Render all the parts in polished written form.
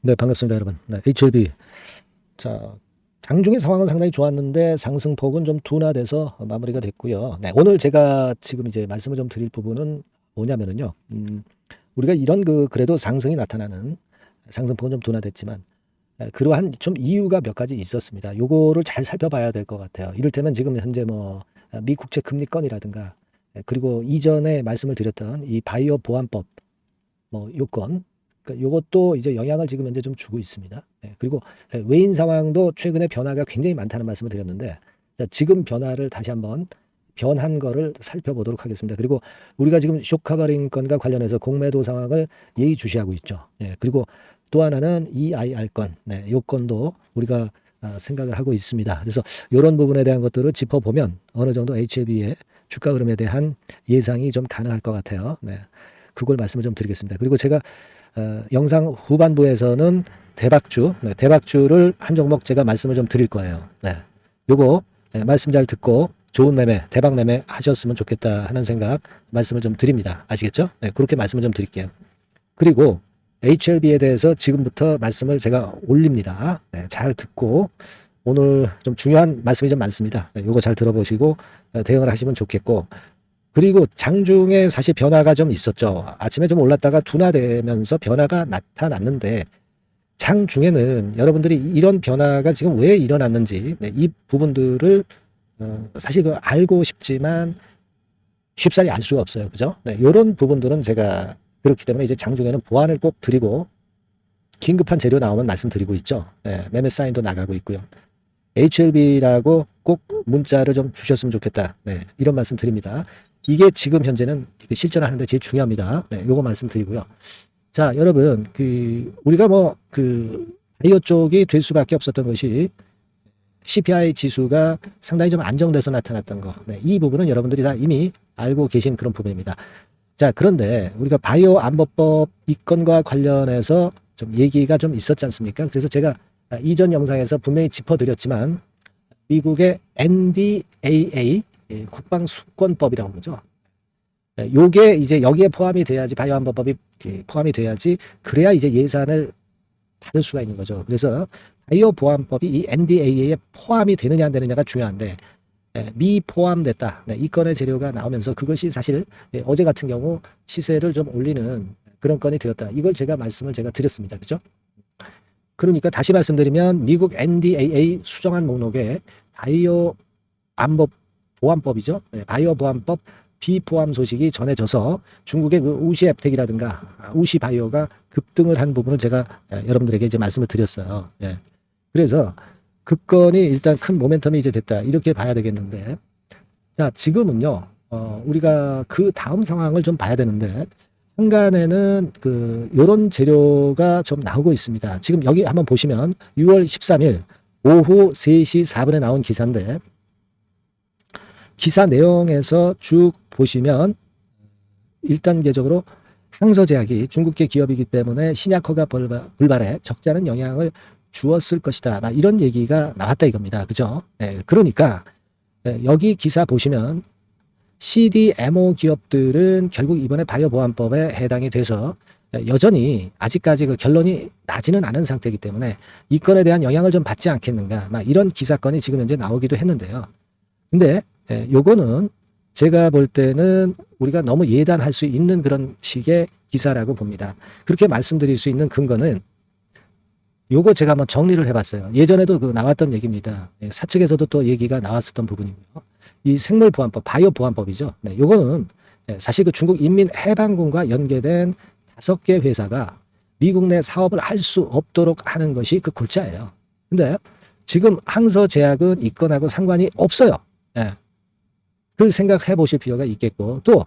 네, 반갑습니다, 여러분. 네, HLB. 자, 장중의 상황은 상당히 좋았는데 상승폭은 좀 둔화돼서 마무리가 됐고요. 네, 오늘 제가 지금 이제 말씀을 좀 드릴 부분은 뭐냐면은요. 우리가 이런 그래도 상승이 나타나는 상승폭은 좀 둔화됐지만 그러한 좀 이유가 몇 가지 있었습니다. 요거를 잘 살펴봐야 될 것 같아요. 이를테면 지금 현재 뭐 미 국채 금리 건이라든가 그리고 이전에 말씀을 드렸던 이 바이오 보안법 뭐 요건 그러니까 요것도 이제 영향을 지금 현재 좀 주고 있습니다. 그리고 외인 상황도 최근에 변화가 굉장히 많다는 말씀을 드렸는데 자, 지금 변화를 다시 한번 변한 거를 살펴보도록 하겠습니다. 그리고 우리가 지금 쇼커버링 건과 관련해서 공매도 상황을 예의주시하고 있죠. 그리고 또 하나는 EIR 건, 요 건도 우리가 생각을 하고 있습니다. 그래서 이런 부분에 대한 것들을 짚어보면 어느 정도 HLB의 주가 흐름에 대한 예상이 좀 가능할 것 같아요. 그걸 말씀을 좀 드리겠습니다. 그리고 제가 영상 후반부에서는 대박주, 대박주를 한 종목 제가 말씀을 좀 드릴 거예요. 요거 말씀 잘 듣고 좋은 매매, 대박 매매 하셨으면 좋겠다 하는 생각 말씀을 좀 드립니다. 아시겠죠? 그렇게 말씀을 좀 드릴게요. 그리고 HLB에 대해서 지금부터 말씀을 제가 올립니다. 잘 듣고 오늘 좀 중요한 말씀이 좀 많습니다. 요거 잘 들어보시고 대응을 하시면 좋겠고 그리고 장중에 사실 변화가 좀 있었죠. 아침에 좀 올랐다가 둔화되면서 변화가 나타났는데 장중에는 여러분들이 이런 변화가 지금 왜 일어났는지 이 부분들을 사실 알고 싶지만 쉽사리 알 수가 없어요. 그죠? 이런 부분들은 제가 그렇기 때문에 이제 장중에는 보완을 꼭 드리고 긴급한 재료 나오면 말씀드리고 있죠. 매매 사인도 나가고 있고요. HLB라고 꼭 문자를 좀 주셨으면 좋겠다. 이런 말씀 드립니다. 이게 지금 현재는 실전하는데 제일 중요합니다. 요거 말씀드리고요. 자, 여러분, 우리가 바이오 쪽이 될 수밖에 없었던 것이 CPI 지수가 상당히 좀 안정돼서 나타났던 거. 이 부분은 여러분들이 다 이미 알고 계신 그런 부분입니다. 자, 그런데 우리가 바이오 안보법 이건과 관련해서 좀 얘기가 좀 있었지 않습니까? 그래서 제가 이전 영상에서 분명히 짚어드렸지만 미국의 NDAA 국방수권법이라고 그러죠. 요게 이제 여기에 포함이 돼야지 바이오 안보법이 포함이 돼야지 그래야 이제 예산을 받을 수가 있는 거죠. 그래서 바이오 보안법이 이 NDAA에 포함이 되느냐 안 되느냐가 중요한데 미포함됐다. 이 건의 재료가 나오면서 그것이 사실 어제 같은 경우 시세를 좀 올리는 그런 건이 되었다. 이걸 제가 말씀을 드렸습니다. 그죠? 그러니까 다시 말씀드리면 미국 NDAA 수정안 목록에 바이오 안보 보안법이죠. 바이오 보안법 비포함 소식이 전해져서 중국의 우시 앱텍이라든가 우시 바이오가 급등을 한 부분을 제가 여러분들에게 이제 말씀을 드렸어요. 그래서 그 건이 일단 큰 모멘텀이 이제 됐다. 이렇게 봐야 되겠는데. 자, 지금은요, 우리가 그 다음 상황을 좀 봐야 되는데, 한간에는 요런 재료가 좀 나오고 있습니다. 지금 여기 한번 보시면 6월 13일 오후 3시 4분에 나온 기사인데, 기사 내용에서 쭉 보시면 1단계적으로 항서제약이 중국계 기업이기 때문에 신약허가 불발에 적지 않은 영향을 주었을 것이다. 이런 얘기가 나왔다 이겁니다. 그죠? 그러니까 여기 기사 보시면 CDMO 기업들은 결국 이번에 바이오 보안법에 해당이 돼서 여전히 아직까지 결론이 나지는 않은 상태이기 때문에 이 건에 대한 영향을 좀 받지 않겠는가. 이런 기사건이 지금 현재 나오기도 했는데요. 근데 요거는 제가 볼 때는 우리가 너무 예단할 수 있는 그런 식의 기사라고 봅니다. 그렇게 말씀드릴 수 있는 근거는 요거 제가 한번 정리를 해봤어요. 예전에도 나왔던 얘기입니다. 사측에서도 또 얘기가 나왔었던 부분이고요. 이 생물보안법, 바이오 보안법이죠. 요거는 사실 중국 인민해방군과 연계된 5개 회사가 미국 내 사업을 할 수 없도록 하는 것이 그 골자예요. 근데 지금 항서제약은 이 건하고 상관이 없어요. 그 생각해 보실 필요가 있겠고 또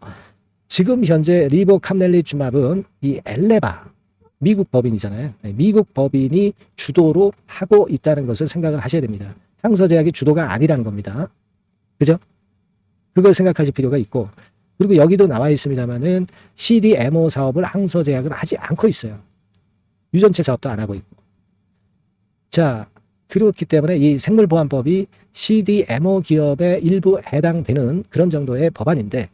지금 현재 리보캄넬리주맙은 이 엘레바 미국 법인이잖아요. 미국 법인이 주도로 하고 있다는 것을 생각을 하셔야 됩니다. 항서제약이 주도가 아니라는 겁니다. 그죠? 그걸 생각하실 필요가 있고 그리고 여기도 나와 있습니다만은 CDMO 사업을 항서제약은 하지 않고 있어요. 유전체 사업도 안 하고 있고. 자, 그렇기 때문에 이 생물보안법이 CDMO 기업의 일부 해당되는 그런 정도의 법안인데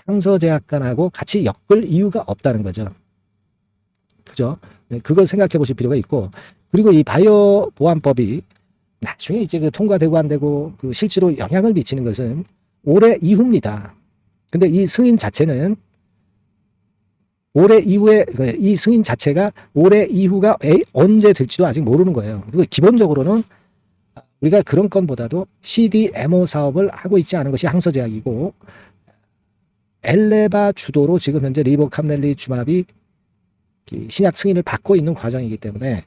항서제약관하고 같이 엮을 이유가 없다는 거죠. 그죠? 네, 그걸 생각해 보실 필요가 있고, 그리고 이 바이오 보안법이 나중에 이제 그 통과되고 안 되고 그 실제로 영향을 미치는 것은 올해 이후입니다. 근데 이 승인 자체는 올해 이후에 이 승인 자체가 올해 이후가 언제 될지도 아직 모르는 거예요. 그리고 기본적으로는 우리가 그런 건보다도 CDMO 사업을 하고 있지 않은 것이 항서제약이고, 엘레바 주도로 지금 현재 리보캄넬리주마비 신약 승인을 받고 있는 과정이기 때문에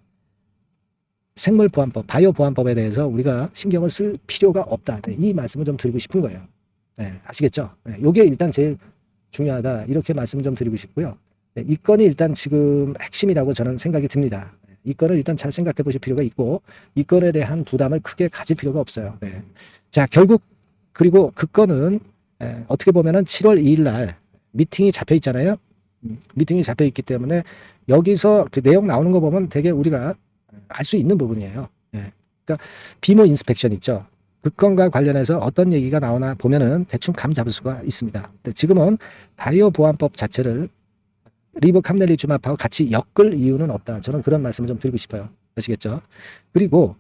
생물보안법, 바이오보안법에 대해서 우리가 신경을 쓸 필요가 없다. 네, 이 말씀을 좀 드리고 싶은 거예요. 네, 아시겠죠? 네, 이게 일단 제일 중요하다. 이렇게 말씀을 좀 드리고 싶고요. 네, 이 건이 일단 지금 핵심이라고 저는 생각이 듭니다. 네, 이 건을 일단 잘 생각해 보실 필요가 있고, 이 건에 대한 부담을 크게 가질 필요가 없어요. 네. 자, 결국 그리고 그 건은 어떻게 보면은 7월 2일 날 미팅이 잡혀 있잖아요. 미팅이 잡혀 있기 때문에 여기서 그 내용 나오는 거 보면 되게 우리가 알 수 있는 부분이에요. 예. 그러니까 비모 인스펙션 있죠. 그 건과 관련해서 어떤 얘기가 나오나 보면은 대충 감 잡을 수가 있습니다. 근데 지금은 바이오 보안법 자체를 리보캄넬리주마하고 같이 엮을 이유는 없다. 저는 그런 말씀을 좀 드리고 싶어요. 아시겠죠? 그리고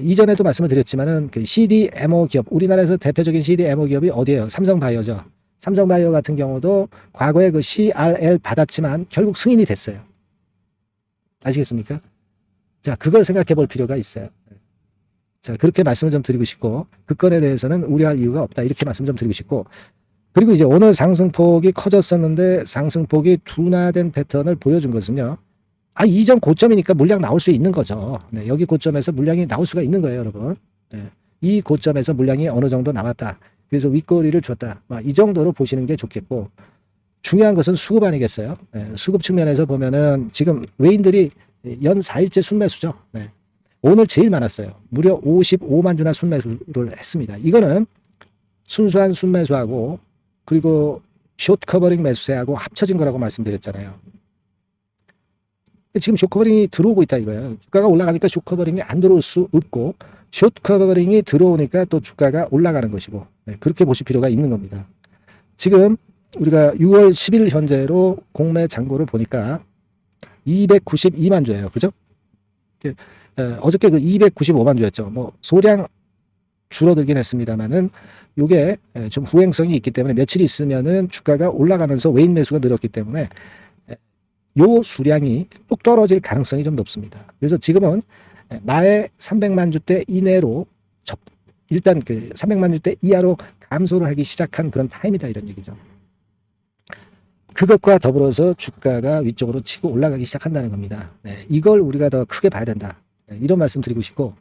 이전에도 말씀을 드렸지만은 그 CDMO 기업, 우리나라에서 대표적인 CDMO 기업이 어디예요? 삼성바이오죠. 삼성바이오 같은 경우도 과거에 그 CRL 받았지만 결국 승인이 됐어요. 아시겠습니까? 자, 그걸 생각해 볼 필요가 있어요. 자, 그렇게 말씀을 좀 드리고 싶고, 그 건에 대해서는 우려할 이유가 없다. 이렇게 말씀 좀 드리고 싶고, 그리고 이제 오늘 상승폭이 커졌었는데 상승폭이 둔화된 패턴을 보여준 것은요. 이전 고점이니까 물량 나올 수 있는 거죠. 네, 여기 고점에서 물량이 나올 수가 있는 거예요, 여러분. 네, 이 고점에서 물량이 어느 정도 나왔다. 그래서 윗꼬리를 줬다. 이 정도로 보시는 게 좋겠고, 중요한 것은 수급 아니겠어요? 네, 수급 측면에서 보면은 지금 외인들이 연 4일째 순매수죠. 네. 오늘 제일 많았어요. 무려 55만 주나 순매수를 했습니다. 이거는 순수한 순매수하고 그리고 숏 커버링 매수세하고 합쳐진 거라고 말씀드렸잖아요. 지금 숏 커버링이 들어오고 있다 이거예요. 주가가 올라가니까 숏 커버링이 안 들어올 수 없고, 숏 커버링이 들어오니까 또 주가가 올라가는 것이고, 네, 그렇게 보실 필요가 있는 겁니다. 지금 우리가 6월 10일 현재로 공매 잔고를 보니까 292만 주예요. 그죠? 어저께 그 295만 주였죠. 뭐 소량 줄어들긴 했습니다만은 요게 좀 후행성이 있기 때문에 며칠 있으면은 주가가 올라가면서 외인 매수가 늘었기 때문에 요 수량이 뚝 떨어질 가능성이 좀 높습니다. 그래서 지금은 나의 300만 주대 이내로 일단 그 300만 주대 이하로 감소를 하기 시작한 그런 타임이다 이런 얘기죠. 그것과 더불어서 주가가 위쪽으로 치고 올라가기 시작한다는 겁니다. 네, 이걸 우리가 더 크게 봐야 된다. 네, 이런 말씀 드리고 싶고,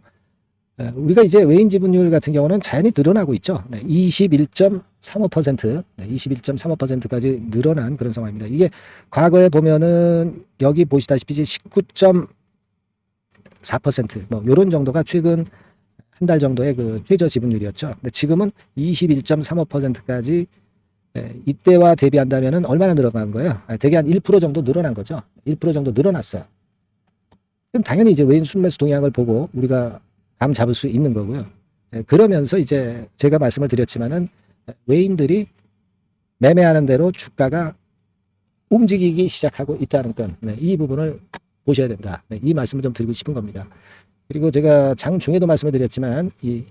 우리가 이제 외인 지분율 같은 경우는 자연히 늘어나고 있죠. 네, 21.35%, 네, 21.35%까지 늘어난 그런 상황입니다. 이게 과거에 보면은 여기 보시다시피 19.4%, 뭐 이런 정도가 최근 한 달 정도의 그 최저 지분율이었죠. 근데 지금은 21.35%까지 이때와 대비한다면은 얼마나 늘어난 거예요? 대개 한 1% 정도 늘어난 거죠. 1% 정도 늘어났어요. 그럼 당연히 이제 외인 순매수 동향을 보고 우리가 감 잡을 수 있는 거고요. 그러면서 이제 제가 말씀을 드렸지만은 외인들이 매매하는 대로 주가가 움직이기 시작하고 있다는 건, 이 부분을 보셔야 된다. 이 말씀을 좀 드리고 싶은 겁니다. 그리고 제가 장중에도 말씀을 드렸지만 이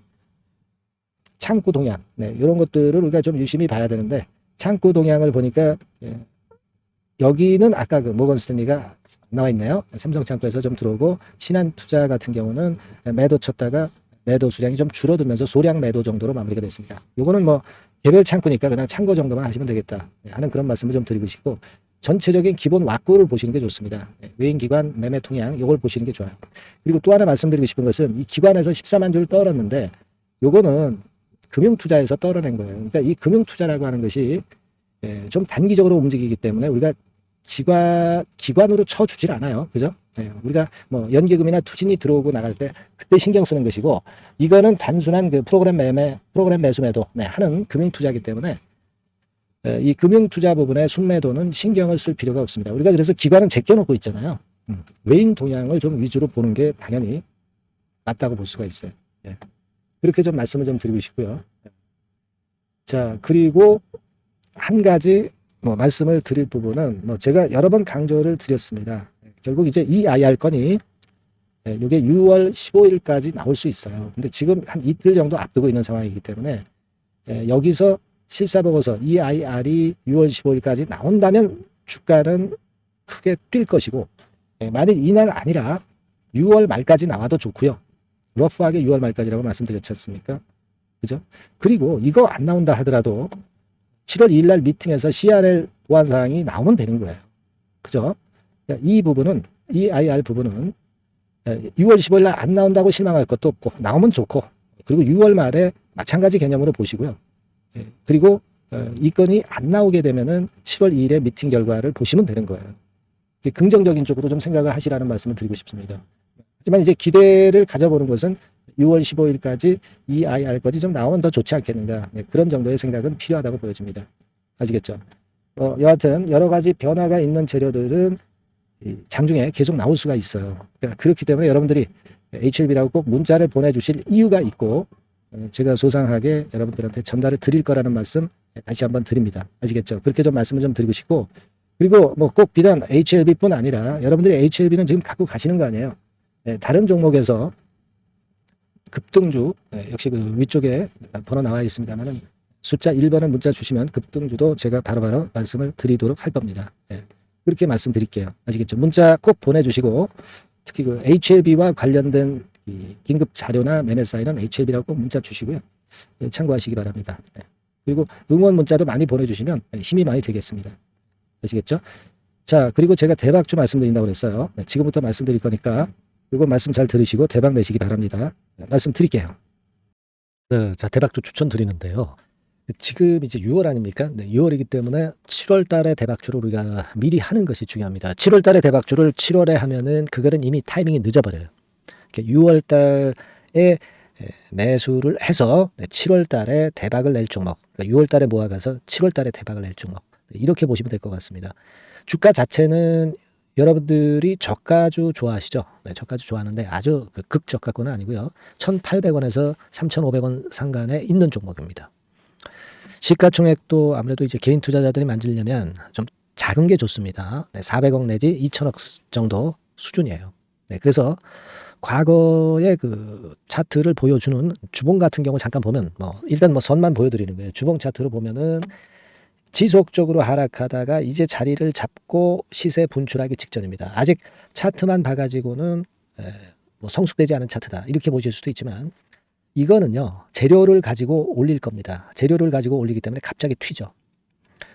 창구 동향, 이런 것들을 우리가 좀 유심히 봐야 되는데, 창구 동향을 보니까 여기는 아까 그 모건 스탠리가 나와 있네요. 삼성 창구에서 좀 들어오고, 신한투자 같은 경우는 매도 쳤다가 매도 수량이 좀 줄어들면서 소량 매도 정도로 마무리가 됐습니다. 요거는 뭐 개별 창구니까 그냥 참고 정도만 하시면 되겠다 하는 그런 말씀을 좀 드리고 싶고, 전체적인 기본 왁구를 보시는 게 좋습니다. 외인기관 매매 통향 요걸 보시는 게 좋아요. 그리고 또 하나 말씀드리고 싶은 것은 이 기관에서 14만 주를 떨었는데 요거는 금융투자에서 떨어낸 거예요. 그러니까 이 금융투자라고 하는 것이 좀 단기적으로 움직이기 때문에 우리가 기관으로 쳐주질 않아요. 그죠? 우리가 뭐 연기금이나 투진이 들어오고 나갈 때 그때 신경 쓰는 것이고, 이거는 단순한 그 프로그램 매수 매도 하는 금융투자이기 때문에 이 금융투자 부분의 순매도는 신경을 쓸 필요가 없습니다. 우리가 그래서 기관은 제껴놓고 있잖아요. 외인 동향을 좀 위주로 보는 게 당연히 맞다고 볼 수가 있어요. 그렇게 좀 말씀을 좀 드리고 싶고요. 자, 그리고 한 가지 뭐 말씀을 드릴 부분은 뭐 제가 여러 번 강조를 드렸습니다. 결국 이제 이 IR 건이 이게 6월 15일까지 나올 수 있어요. 근데 지금 한 이틀 정도 앞두고 있는 상황이기 때문에 여기서 실사보고서 EIR이 6월 15일까지 나온다면 주가는 크게 뛸 것이고 만일 이날 아니라 6월 말까지 나와도 좋고요. 러프하게 6월 말까지라고 말씀드렸지 않습니까? 그죠? 그리고 이거 안 나온다 하더라도 7월 2일 날 미팅에서 CRL 보완 사항이 나오면 되는 거예요. 그죠? 이 부분은 EIR 부분은 6월 15일 날 안 나온다고 실망할 것도 없고 나오면 좋고 그리고 6월 말에 마찬가지 개념으로 보시고요. 그리고 이 건이 안 나오게 되면은 7월 2일에 미팅 결과를 보시면 되는 거예요. 긍정적인 쪽으로 좀 생각을 하시라는 말씀을 드리고 싶습니다. 하지만 이제 기대를 가져보는 것은 6월 15일까지 EIR 건이 좀 나오면 더 좋지 않겠는가. 그런 정도의 생각은 필요하다고 보여집니다. 아시겠죠? 여하튼 여러 가지 변화가 있는 재료들은 장중에 계속 나올 수가 있어요. 그러니까 그렇기 때문에 여러분들이 HLB라고 꼭 문자를 보내주실 이유가 있고 제가 소상하게 여러분들한테 전달을 드릴 거라는 말씀 다시 한번 드립니다. 아시겠죠? 그렇게 좀 말씀을 좀 드리고 싶고 그리고 뭐 꼭 비단 HLB뿐 아니라 여러분들이 HLB는 지금 갖고 가시는 거 아니에요. 다른 종목에서 급등주 역시 그 위쪽에 번호 나와 있습니다만은 숫자 1번을 문자 주시면 급등주도 제가 바로바로 말씀을 드리도록 할 겁니다. 그렇게 말씀드릴게요. 아시겠죠? 문자 꼭 보내주시고 특히 그 HLB와 관련된 이 긴급 자료나 매매 사인은 HLB라고 꼭 문자 주시고요. 참고하시기 바랍니다. 그리고 응원 문자도 많이 보내주시면 힘이 많이 되겠습니다. 아시겠죠? 자, 그리고 제가 대박주 말씀드린다고 그랬어요. 지금부터 말씀드릴 거니까 이거 말씀 잘 들으시고 대박 내시기 바랍니다. 말씀드릴게요. 네, 자, 대박주 추천드리는데요. 지금 이제 6월 아닙니까? 네, 6월이기 때문에 7월 달에 대박주를 우리가 미리 하는 것이 중요합니다. 7월 달에 대박주를 7월에 하면은 그거는 이미 타이밍이 늦어버려요. 6월 달에 매수를 해서 7월 달에 대박을 낼 종목, 그러니까 6월 달에 모아가서 7월 달에 대박을 낼 종목, 이렇게 보시면 될 것 같습니다. 주가 자체는 여러분들이 저가주 좋아하시죠? 네, 저가주 좋아하는데 아주 극저가권은 아니고요. 1,800원에서 3,500원 상간에 있는 종목입니다. 시가총액도 아무래도 이제 개인 투자자들이 만지려면 좀 작은 게 좋습니다. 네, 400억 내지 2천억 정도 수준이에요. 네, 그래서 과거의 그 차트를 보여주는 주봉 같은 경우 잠깐 보면 일단 선만 보여드리는 거예요. 주봉 차트로 보면은 지속적으로 하락하다가 이제 자리를 잡고 시세 분출하기 직전입니다. 아직 차트만 봐가지고는 성숙되지 않은 차트다 이렇게 보실 수도 있지만 이거는요 재료를 가지고 올릴 겁니다. 재료를 가지고 올리기 때문에 갑자기 튀죠.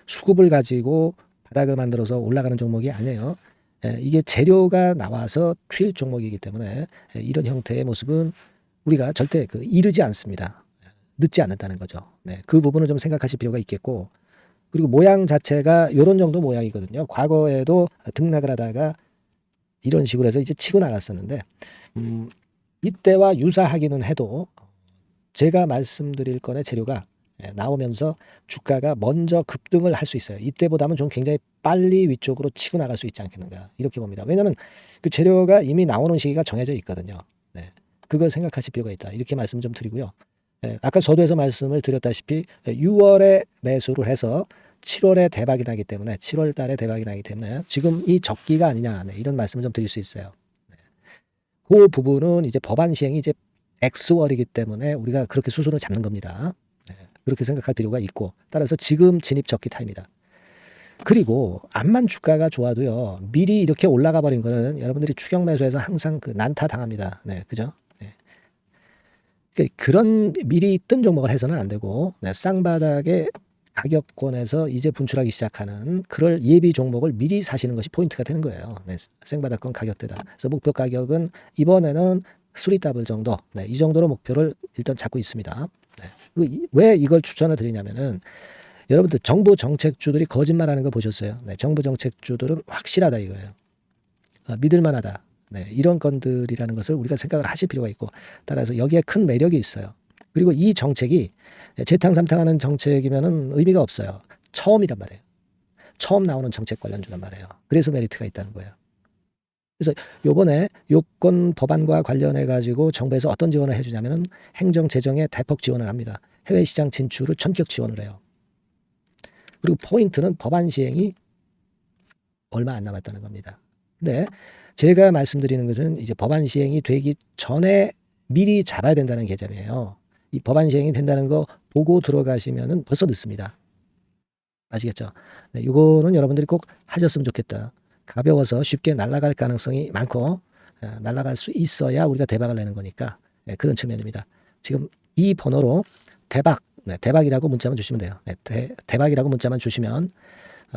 수급을 가지고 바닥을 만들어서 올라가는 종목이 아니에요. 이게 재료가 나와서 튈 종목이기 때문에 이런 형태의 모습은 우리가 절대 이르지 않습니다. 늦지 않는다는 거죠. 네, 그 부분을 좀 생각하실 필요가 있겠고 그리고 모양 자체가 이런 정도 모양이거든요. 과거에도 등락을 하다가 이런 식으로 해서 이제 치고 나갔었는데 이때와 유사하기는 해도 제가 말씀드릴 건의 재료가 나오면서 주가가 먼저 급등을 할 수 있어요. 이때보다는 좀 굉장히 빨리 위쪽으로 치고 나갈 수 있지 않겠는가 이렇게 봅니다. 왜냐하면 그 재료가 이미 나오는 시기가 정해져 있거든요. 네, 그걸 생각하실 필요가 있다. 이렇게 말씀 좀 드리고요. 아까 서두에서 말씀을 드렸다시피 6월에 매수를 해서 7월에 대박이 나기 때문에 7월 달에 대박이 나기 때문에 지금 이 적기가 아니냐 이런 말씀을 좀 드릴 수 있어요. 그 부분은 이제 법안 시행이 이제 X월이기 때문에 우리가 그렇게 수순을 잡는 겁니다. 그렇게 생각할 필요가 있고 따라서 지금 진입 적기 타입니다. 그리고 암만 주가가 좋아도요 미리 이렇게 올라가 버린 거는 여러분들이 추격 매수해서 항상 난타 당합니다. 네, 그죠? 그런 미리 뜬 종목을 해서는 안 되고 쌍바닥의 가격권에서 이제 분출하기 시작하는 그럴 예비 종목을 미리 사시는 것이 포인트가 되는 거예요. 네, 생바닥권 가격대다. 그래서 목표 가격은 이번에는 3더블 정도, 이 정도로 목표를 일단 잡고 있습니다. 그리고 왜 이걸 추천을 드리냐면은 여러분들 정부 정책주들이 거짓말하는 거 보셨어요? 정부 정책주들은 확실하다 이거예요. 믿을만하다. 이런 건들이라는 것을 우리가 생각을 하실 필요가 있고 따라서 여기에 큰 매력이 있어요. 그리고 이 정책이 재탕삼탕하는 정책이면은 의미가 없어요. 처음이란 말이에요. 처음 나오는 정책 관련주란 말이에요. 그래서 메리트가 있다는 거예요. 그래서 요번에 요건 법안과 관련해 가지고 정부에서 어떤 지원을 해주냐면은 행정 재정에 대폭 지원을 합니다. 해외 시장 진출을 전격 지원을 해요. 그리고 포인트는 법안 시행이 얼마 안 남았다는 겁니다. 근데 제가 말씀드리는 것은 이제 법안 시행이 되기 전에 미리 잡아야 된다는 개념이에요. 이 법안 시행이 된다는 거 보고 들어가시면은 벌써 늦습니다. 아시겠죠? 네, 이거는 여러분들이 꼭 하셨으면 좋겠다. 가벼워서 쉽게 날아갈 가능성이 많고 날아갈 수 있어야 우리가 대박을 내는 거니까 그런 측면입니다. 지금 이 번호로 대박, 대박이라고 문자만 주시면 돼요. 대박이라고 문자만 주시면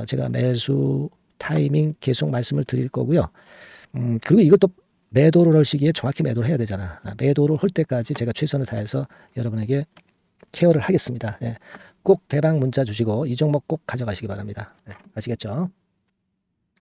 제가 매수 타이밍 계속 말씀을 드릴 거고요. 그리고 이것도 매도를 할 시기에 정확히 매도를 해야 되잖아. 매도를 할 때까지 제가 최선을 다해서 여러분에게 케어를 하겠습니다. 꼭 대박 문자 주시고 이 종목 꼭 가져가시기 바랍니다. 아시겠죠?